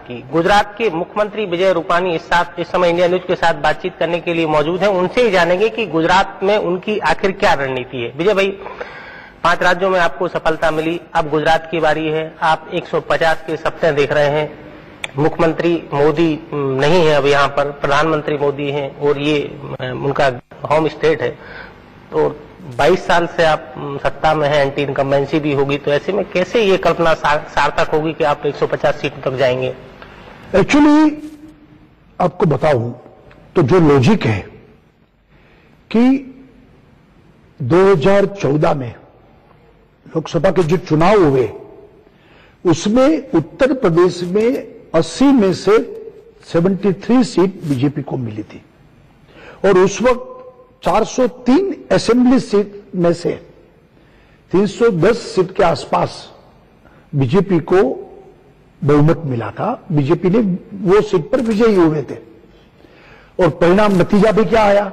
की। गुजरात के मुख्यमंत्री विजय रूपानी इस समय इंडिया न्यूज के साथ बातचीत करने के लिए मौजूद हैं। उनसे ही जानेंगे कि गुजरात में उनकी आखिर क्या रणनीति है। विजय भाई, 5 राज्यों में आपको सफलता मिली, अब गुजरात की बारी है। आप 150 के सपने देख रहे हैं। मुख्यमंत्री मोदी नहीं है अब यहाँ पर, प्रधानमंत्री मोदी हैं और ये उनका होम स्टेट है। तो 22 साल से आप सत्ता में हैं, एंटी इनकम्बेंसी भी होगी, तो ऐसे में कैसे ये कल्पना सार्थक होगी कि आप 150 सीटों तक जाएंगे? एक्चुअली आपको बताऊं तो जो लॉजिक है कि 2014 में लोकसभा के जो चुनाव हुए उसमें उत्तर प्रदेश में 80 में से 73 सीट बीजेपी को मिली थी और उस वक्त 403 असेंबली सीट में से 310 सीट के आसपास बीजेपी को बहुमत मिला था। बीजेपी ने वो सीट पर विजयी हुए थे और परिणाम नतीजा भी क्या आया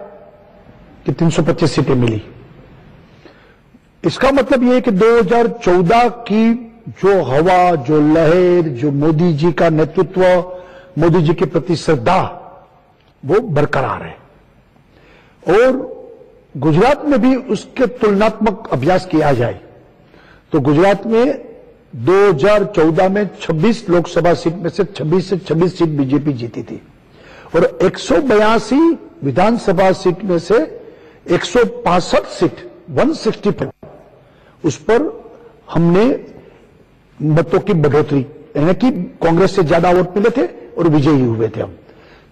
कि 325 सीटें मिली। इसका मतलब यह है कि 2014 की जो हवा, जो लहर, जो मोदी जी का नेतृत्व, मोदी जी के प्रति श्रद्धा, वो बरकरार है और गुजरात में भी उसके तुलनात्मक अभ्यास किया जाए तो गुजरात में 2014 में 26 लोकसभा सीट में से 26 से 26 सीट बीजेपी जीती थी और 182 विधानसभा सीट में से 165 सीट 165 उस पर हमने मतों की बढ़ोतरी, यानी कि कांग्रेस से ज्यादा वोट मिले थे और विजयी हुए थे हम।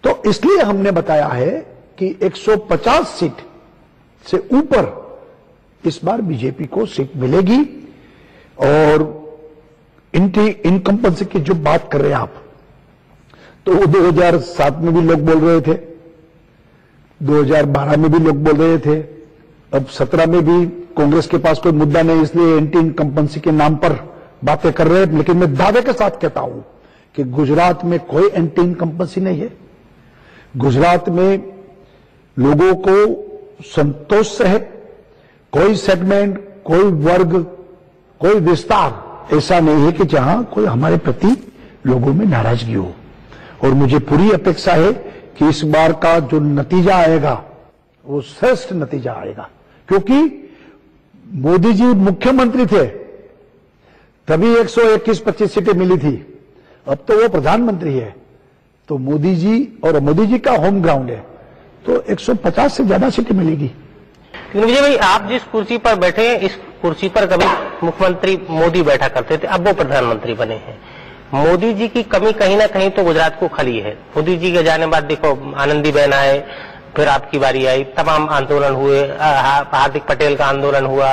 तो इसलिए हमने बताया है कि 150 सीट से ऊपर इस बार बीजेपी को सीट मिलेगी। और इनकम्बेंसी की जो बात कर रहे हैं आप, तो 2007 में भी लोग बोल रहे थे, 2012 में भी लोग बोल रहे थे, अब 17 में भी कांग्रेस के पास कोई मुद्दा नहीं इसलिए एंटी इनकम्बेंसी के नाम पर बातें कर रहे हैं। लेकिन मैं दावे के साथ कहता हूं कि गुजरात में कोई एंटी इनकम्बेंसी नहीं है। गुजरात में लोगों को संतोष है, कोई सेगमेंट, कोई वर्ग, कोई विस्तार ऐसा नहीं है कि जहां कोई हमारे प्रति लोगों में नाराजगी हो। और मुझे पूरी अपेक्षा है कि इस बार का जो नतीजा आएगा वो श्रेष्ठ नतीजा आएगा, क्योंकि मोदी जी मुख्यमंत्री थे तभी 121-25 सीटें मिली थी, अब तो वो प्रधानमंत्री है। तो मोदी जी और मोदी जी का होम ग्राउंड है तो 150 से ज्यादा सीटें मिलेगी। लेकिन विजय भाई, आप जिस कुर्सी पर बैठे हैं इस कुर्सी पर कभी मुख्यमंत्री मोदी बैठा करते थे, अब वो प्रधानमंत्री बने हैं। मोदी जी की कमी कहीं ना कहीं तो गुजरात को खली है। मोदी जी के जाने बाद देखो आनंदीबेन आए, फिर आपकी बारी आई, तमाम आंदोलन हुए, हार्दिक पटेल का आंदोलन हुआ,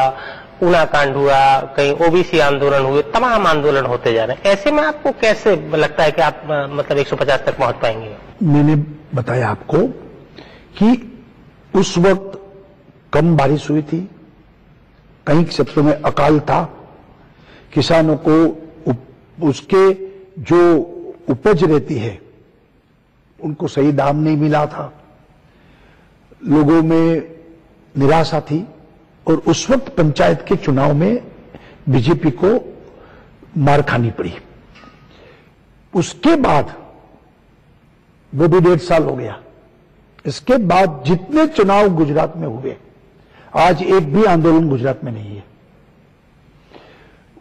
ऊना कांड हुआ, कहीं ओबीसी आंदोलन हुए, तमाम आंदोलन होते जा रहे हैं। ऐसे में आपको कैसे लगता है कि आप मतलब 150 तक पहुंच पाएंगे? मैंने बताया आपको कि उस वक्त कम बारिश हुई थी, कई क्षेत्रों में अकाल था, किसानों को उसके जो उपज रहती है उनको सही दाम नहीं मिला था, लोगों में निराशा थी और उस वक्त पंचायत के चुनाव में बीजेपी को मार खानी पड़ी। उसके बाद वो भी 1.5 साल हो गया। इसके बाद जितने चुनाव गुजरात में हुए, आज एक भी आंदोलन गुजरात में नहीं है।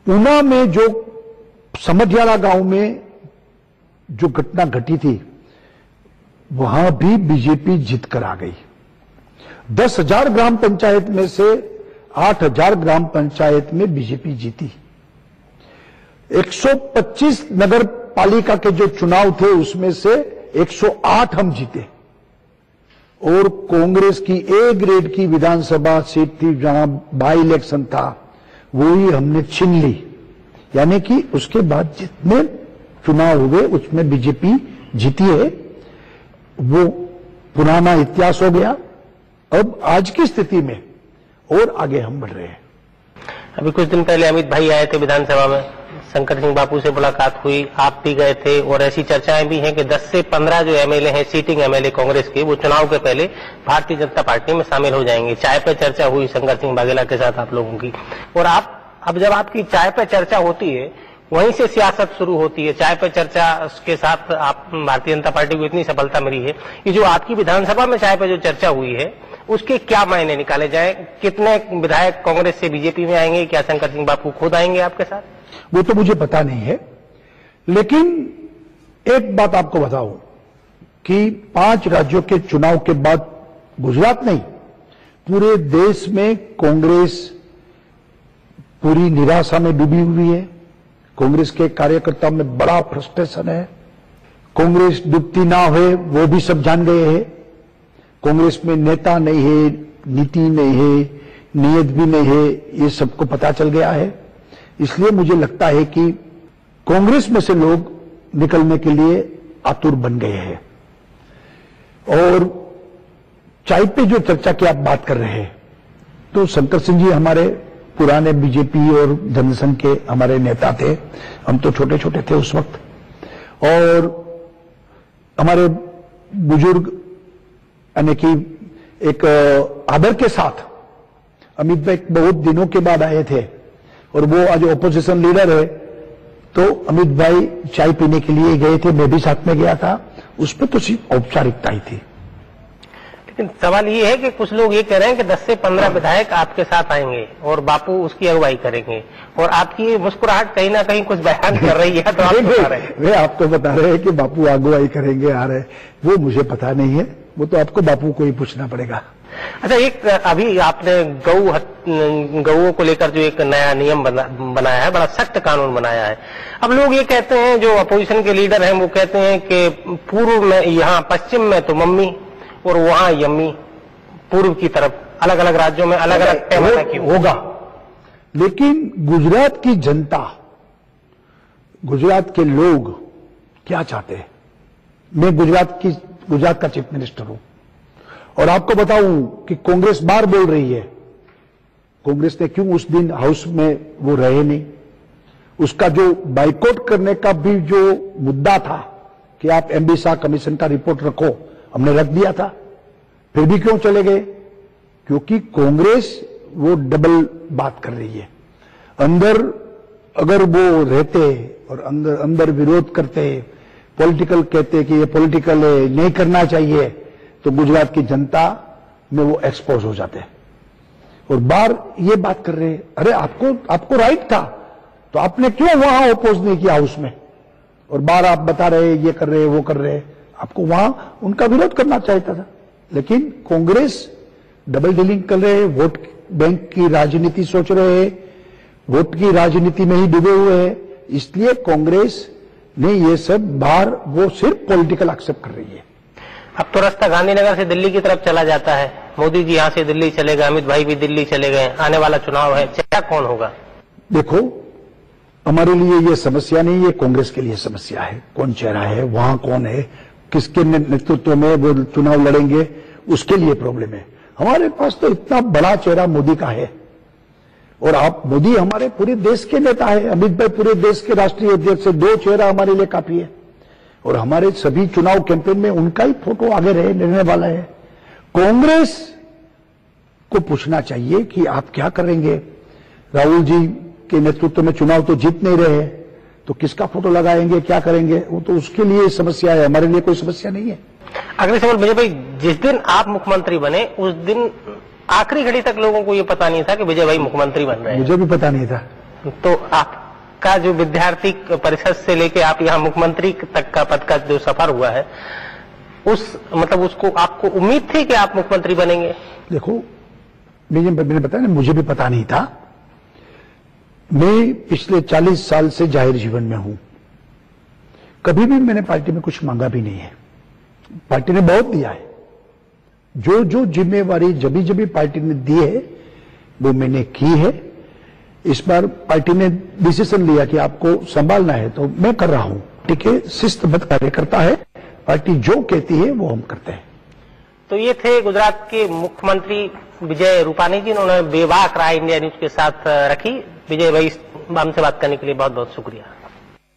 ऊना में जो समझियाला गांव में जो घटना घटी थी वहां भी बीजेपी जीत कर आ गई। 10,000 ग्राम पंचायत में से 8,000 ग्राम पंचायत में बीजेपी जीती। 125 नगर पालिका के जो चुनाव थे उसमें से 108 हम जीते और कांग्रेस की ए ग्रेड की विधानसभा सीट थी जहां बाई इलेक्शन था वो ही हमने छीन ली। यानी कि उसके बाद जितने चुनाव हुए उसमें बीजेपी जीती है, वो पुराना इतिहास हो गया। अब आज की स्थिति में और आगे हम बढ़ रहे हैं। अभी कुछ दिन पहले अमित भाई आए थे विधानसभा में, शंकर सिंह बापू से मुलाकात हुई, आप भी गए थे और ऐसी चर्चाएं भी हैं कि 10 से 15 जो एमएलए हैं, सीटिंग एमएलए कांग्रेस के, वो चुनाव के पहले भारतीय जनता पार्टी में शामिल हो जाएंगे। चाय पे चर्चा हुई शंकर सिंह बागेला के साथ आप लोगों की, और आप अब जब आपकी चाय पे चर्चा होती है वहीं से सियासत शुरू होती है। चाय पे चर्चा के साथ आप भारतीय जनता पार्टी को इतनी सफलता मिली है कि जो आपकी विधानसभा में चाय पे जो चर्चा हुई है उसके क्या मायने निकाले जाए? कितने विधायक कांग्रेस से बीजेपी में आएंगे? क्या शंकर सिंह बापू खुद आएंगे आपके साथ? वो तो मुझे पता नहीं है, लेकिन एक बात आपको बताऊं कि 5 राज्यों के चुनाव के बाद गुजरात नहीं, पूरे देश में कांग्रेस पूरी निराशा में डूबी हुई है। कांग्रेस के कार्यकर्ताओं में बड़ा फ्रस्ट्रेशन है। कांग्रेस डूबती ना हो वो भी सब जान गए हैं। कांग्रेस में नेता नहीं है, नीति नहीं है, नीयत भी नहीं है, ये सबको पता चल गया है। इसलिए मुझे लगता है कि कांग्रेस में से लोग निकलने के लिए आतुर बन गए हैं। और चाय पे जो चर्चा की आप बात कर रहे हैं, तो शंकर सिंह जी हमारे पुराने बीजेपी और जनसंघ के हमारे नेता थे। हम तो छोटे छोटे थे उस वक्त, और हमारे बुजुर्ग यानी कि एक आदर के साथ अमित भाई बहुत दिनों के बाद आए थे, और वो आज ऑपोजिशन लीडर है, तो अमित भाई चाय पीने के लिए गए थे, मैं भी साथ में गया था। उस पर तो सिर्फ औपचारिकता ही थी। लेकिन सवाल ये है कि कुछ लोग ये कह रहे हैं कि 10 से 15 विधायक आपके साथ आएंगे और बापू उसकी अगुवाई करेंगे, और आपकी मुस्कुराहट कहीं ना कहीं कुछ बयान कर रही है। तो आप बता रहे हैं, वे आपको बता रहे हैं कि बापू अगुवाई करेंगे, आ रहे, वो मुझे पता नहीं है, वो तो आपको बापू को ही पूछना पड़ेगा। अच्छा, एक अभी आपने गौओं को लेकर जो एक नया नियम बनाया है, बड़ा सख्त कानून बनाया है। अब लोग ये कहते हैं, जो अपोजिशन के लीडर हैं वो कहते हैं कि पूर्व में यहाँ पश्चिम में तो मम्मी और वहां यम्मी, पूर्व की तरफ अलग अलग राज्यों में अलग अलग पैमाना क्यों होगा। लेकिन गुजरात की जनता, गुजरात के लोग क्या चाहते हैं? मैं गुजरात का चीफ मिनिस्टर हूं, और आपको बताऊं कि कांग्रेस बार बोल रही है। कांग्रेस ने क्यों उस दिन हाउस में वो रहे नहीं? उसका जो बाइकआउट करने का भी जो मुद्दा था कि आप एमबी शाह कमीशन का रिपोर्ट रखो, हमने रख दिया था, फिर भी क्यों चले गए? क्योंकि कांग्रेस वो डबल बात कर रही है। अंदर अगर वो रहते और अंदर विरोध करते, पॉलिटिकल कहते कि ये पॉलिटिकल है, नहीं करना चाहिए, तो गुजरात की जनता में वो एक्सपोज हो जाते हैं। और बार ये बात कर रहे हैं, अरे आपको राइट था, तो आपने क्यों वहां अपोज नहीं किया हाउस में? और बार आप बता रहे ये कर रहे वो कर रहे, आपको वहां उनका विरोध करना चाहता था। लेकिन कांग्रेस डबल डीलिंग कर रहे हैं, वोट बैंक की राजनीति सोच रहे हैं, वोट की राजनीति में ही डूबे हुए हैं। इसलिए कांग्रेस ने ये सब बाहर वो सिर्फ पॉलिटिकल एक्सेप्ट कर रही है। अब तो रास्ता गांधीनगर से दिल्ली की तरफ चला जाता है। मोदी जी यहां से दिल्ली चले गए, अमित भाई भी दिल्ली चले गए, आने वाला चुनाव है, चेहरा कौन होगा? देखो, हमारे लिए ये समस्या नहीं, ये कांग्रेस के लिए समस्या है। कौन चेहरा है, वहां कौन है, किसके नेतृत्व में वो चुनाव लड़ेंगे, उसके लिए प्रॉब्लम है। हमारे पास तो इतना बड़ा चेहरा मोदी का है, और आप मोदी हमारे पूरे देश के नेता है, अमित भाई पूरे देश के राष्ट्रीय अध्यक्ष है, 2 चेहरा हमारे लिए काफी है। और हमारे सभी चुनाव कैंपेन में उनका ही फोटो आगे रहने वाला है। कांग्रेस को पूछना चाहिए कि आप क्या करेंगे। राहुल जी के नेतृत्व में चुनाव तो जीत नहीं रहे, तो किसका फोटो लगाएंगे, क्या करेंगे? वो तो उसके लिए समस्या है, हमारे लिए कोई समस्या नहीं है। अगले सवाल विजय भाई, जिस दिन आप मुख्यमंत्री बने उस दिन आखिरी घड़ी तक लोगों को ये पता नहीं था कि विजय भाई मुख्यमंत्री बन रहे हैं। मुझे भी पता नहीं था। तो आपका जो विद्यार्थी परिषद से लेके आप यहाँ मुख्यमंत्री तक का पद का जो सफर हुआ है, उसको आपको उम्मीद थी कि आप मुख्यमंत्री बनेंगे? देखो, मैंने बताया ना, मुझे भी पता नहीं था। मैं पिछले 40 साल से जाहिर जीवन में हूं, कभी भी मैंने पार्टी में कुछ मांगा भी नहीं है। पार्टी ने बहुत दिया है। जो जिम्मेवारी जब पार्टी ने दी है वो मैंने की है। इस बार पार्टी ने डिसीजन लिया कि आपको संभालना है, तो मैं कर रहा हूं। ठीक है, शिस्तबद्ध कार्यकर्ता है, पार्टी जो कहती है वो हम करते हैं। तो ये थे गुजरात के मुख्यमंत्री विजय रूपानी जी, उन्होंने बेबाक राय इंडिया न्यूज के साथ रखी। विजय भाई, हमसे बात करने के लिए बहुत बहुत शुक्रिया।